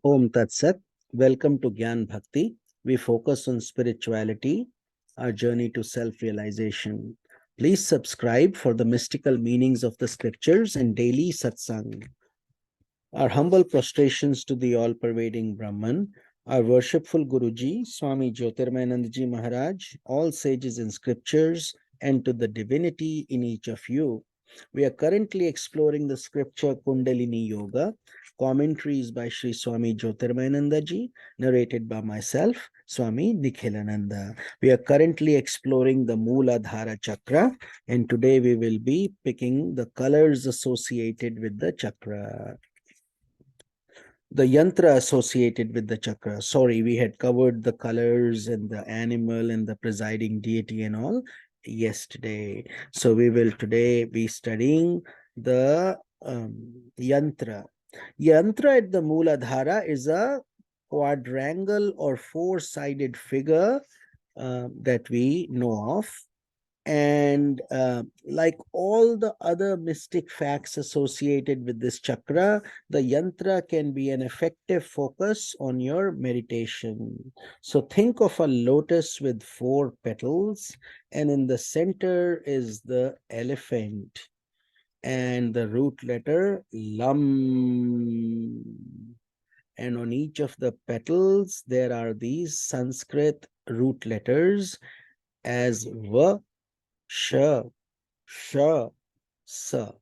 Om Tat Sat. Welcome to Gyan Bhakti. We focus on spirituality, our journey to self-realization. Please subscribe for the mystical meanings of the scriptures and daily satsang. Our humble prostrations to the all-pervading Brahman, our worshipful Guruji, Swami Jyotirmayananda Maharaj, all sages in scriptures, and to the divinity in each of you. We are currently exploring the scripture Kundalini Yoga, commentaries by Sri Swami Jyotirmayananda ji, narrated by myself, Swami Nikhilananda. We are currently exploring the Mooladhara Chakra, and today we will be picking the colors associated with the chakra. The yantra associated with the chakra. Sorry, we had covered the colors and the animal and the presiding deity and all yesterday. So we will today be studying the yantra. Yantra at the Mooladhara is a quadrangle or four-sided figure that we know of. And like all the other mystic facts associated with this chakra, the yantra can be an effective focus on your meditation. So think of a lotus with four petals, and in the center is the elephant and the root letter lam. And on each of the petals, there are these Sanskrit root letters as va, sh, sh, sa.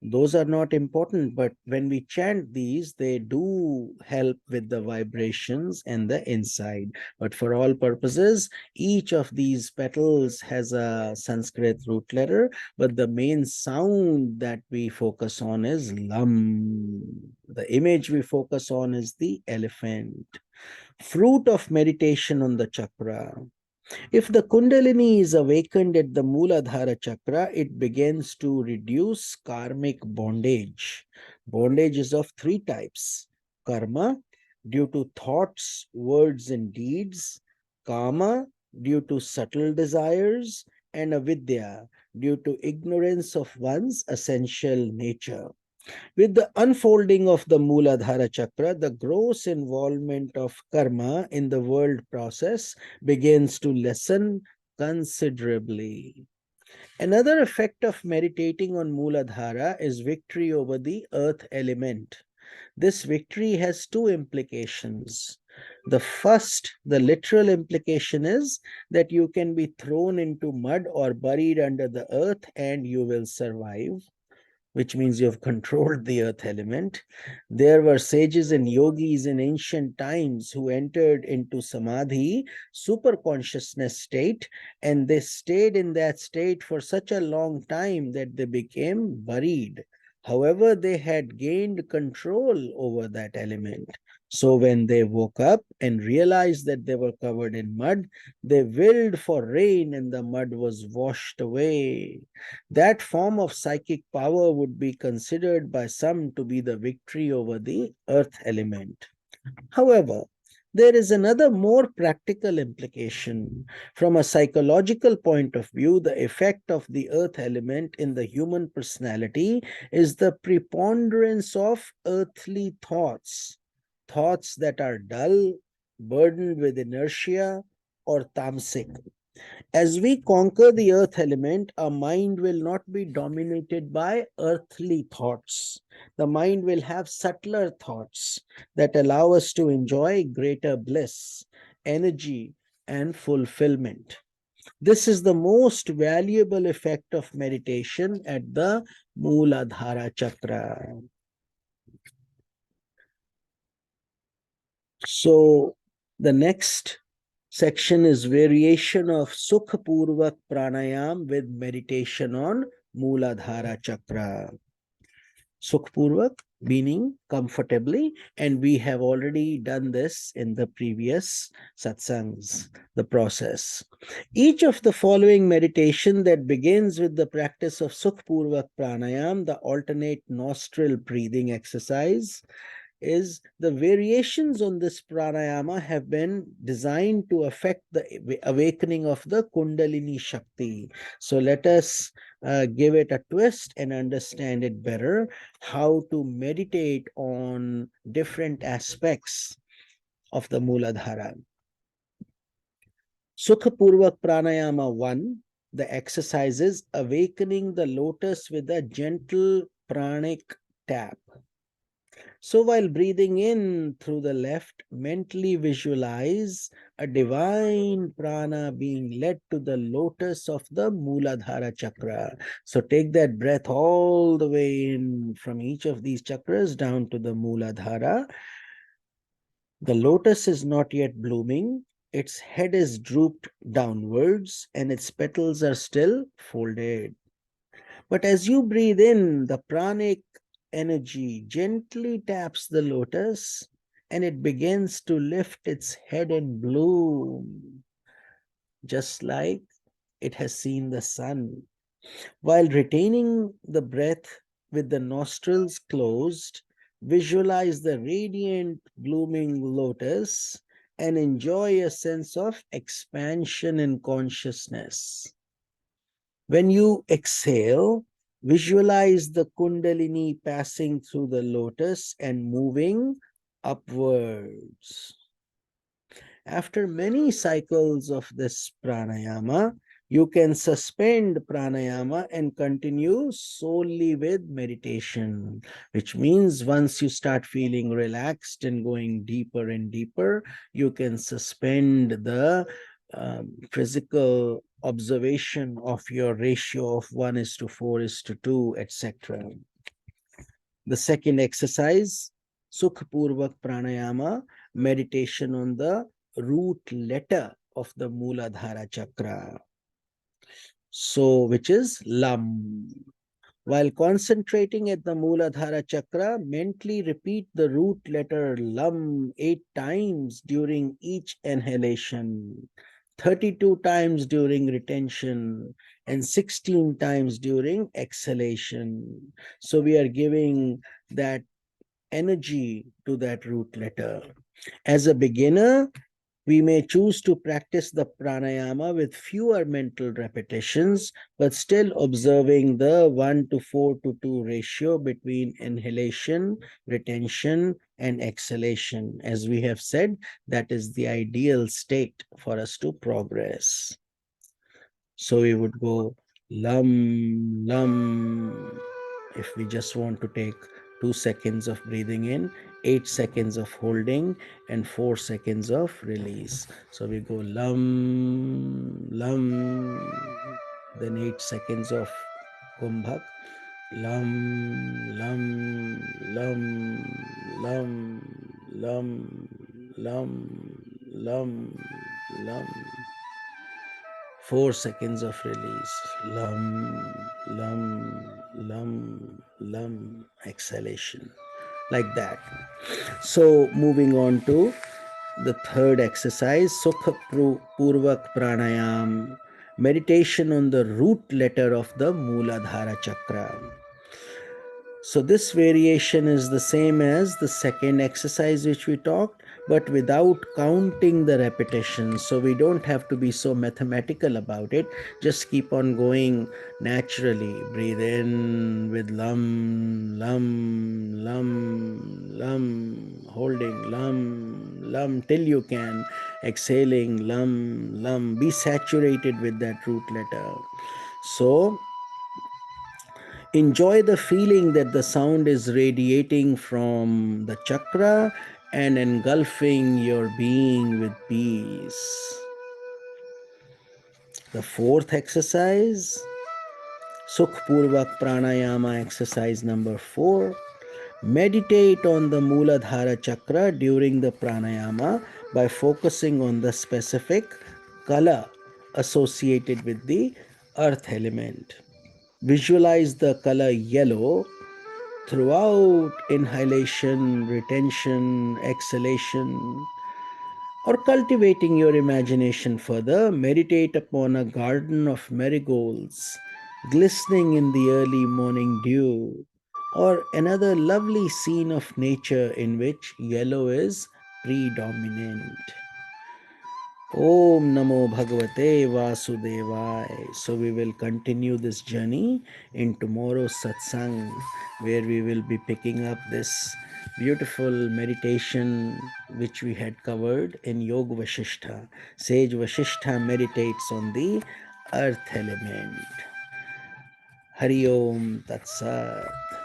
Those are not important, but when we chant these, they do help with the vibrations and the inside. But for all purposes, each of these petals has a Sanskrit root letter, but the main sound that we focus on is lam. The image we focus on is the elephant. Fruit of meditation on the chakra. If the Kundalini is awakened at the Mooladhara chakra, it begins to reduce karmic bondage. Bondage is of three types: karma, due to thoughts, words, and deeds; kama, due to subtle desires; and avidya, due to ignorance of one's essential nature. With the unfolding of the Mooladhara chakra, the gross involvement of karma in the world process begins to lessen considerably. Another effect of meditating on Mooladhara is victory over the earth element. This victory has two implications. The first, the literal implication is that you can be thrown into mud or buried under the earth and you will survive, which means you have controlled the earth element. There were sages and yogis in ancient times who entered into samadhi, super consciousness state, and they stayed in that state for such a long time that they became buried. However, they had gained control over that element. So when they woke up and realized that they were covered in mud, they willed for rain and the mud was washed away. That form of psychic power would be considered by some to be the victory over the earth element. However, there is another more practical implication. From a psychological point of view, the effect of the earth element in the human personality is the preponderance of earthly thoughts, thoughts that are dull, burdened with inertia, or tamasic. As we conquer the earth element, our mind will not be dominated by earthly thoughts. The mind will have subtler thoughts that allow us to enjoy greater bliss, energy, and fulfillment. This is the most valuable effect of meditation at the Mooladhara Chakra. So, the next section is variation of Sukha Purvak Pranayam with meditation on Mooladhara Chakra. Sukha Purvak meaning comfortably, and we have already done this in the previous satsangs, the process. Each of the following meditation that begins with the practice of Sukha Purvak Pranayam, the alternate nostril breathing exercise, is the variations on this pranayama have been designed to affect the awakening of the Kundalini Shakti. So let us give it a twist and understand it better, how to meditate on different aspects of the Mooladhara. Sukha Purvak Pranayama 1, the exercises awakening the lotus with a gentle pranic tap. So while breathing in through the left, mentally visualize a divine prana being led to the lotus of the Mooladhara chakra. So take that breath all the way in from each of these chakras down to the Mooladhara. The lotus is not yet blooming. Its head is drooped downwards and its petals are still folded. But as you breathe in, the pranic energy gently taps the lotus and it begins to lift its head and bloom, just like it has seen the sun. While retaining the breath with the nostrils closed, visualize the radiant blooming lotus and enjoy a sense of expansion in consciousness. When you exhale, visualize the Kundalini passing through the lotus and moving upwards. After many cycles of this pranayama, you can suspend pranayama and continue solely with meditation, which means once you start feeling relaxed and going deeper and deeper, you can suspend the physical observation of your ratio of 1:4:2, etc. The second exercise, Sukh Purvak Pranayama, meditation on the root letter of the Mooladhara chakra. So, which is Lam. While concentrating at the Mooladhara chakra, mentally repeat the root letter Lam 8 times during each inhalation, 32 times during retention, and 16 times during exhalation. So we are giving that energy to that root letter. As a beginner, we may choose to practice the pranayama with fewer mental repetitions, but still observing the 1:4:2 ratio between inhalation, retention, and exhalation. As we have said, that is the ideal state for us to progress. So we would go lam, lam. If we just want to take 2 seconds of breathing in, 8 seconds of holding, and 4 seconds of release. So we go lam, lam, then 8 seconds of kumbhak, lam, lam, lam, lam, lam, lam, lam, lam. 4 seconds of release. Lum, lum, lum, lum, exhalation. Like that. So, moving on to the third exercise, Sukha Purvak Pranayam, meditation on the root letter of the Mooladhara chakra. So this variation is the same as the second exercise which we talked, but without counting the repetitions. So we don't have to be so mathematical about it. Just keep on going naturally. Breathe in with lam, lam, lam, lam, holding lam, lam till you can. Exhaling lam, lam. Be saturated with that root letter. So enjoy the feeling that the sound is radiating from the chakra and engulfing your being with peace. The fourth exercise, Sukh Purvak Pranayama exercise number 4. Meditate on the Mooladhara chakra during the pranayama by focusing on the specific color associated with the earth element. Visualize the color yellow throughout inhalation, retention, exhalation, or cultivating your imagination further. Meditate upon a garden of marigolds glistening in the early morning dew, or another lovely scene of nature in which yellow is predominant. Om Namo Bhagavate Vasudevaya. So we will continue this journey in tomorrow's satsang, where we will be picking up this beautiful meditation which we had covered in Yoga Vasishtha. Sage Vasishtha meditates on the earth element. Hari Om Tat Sat.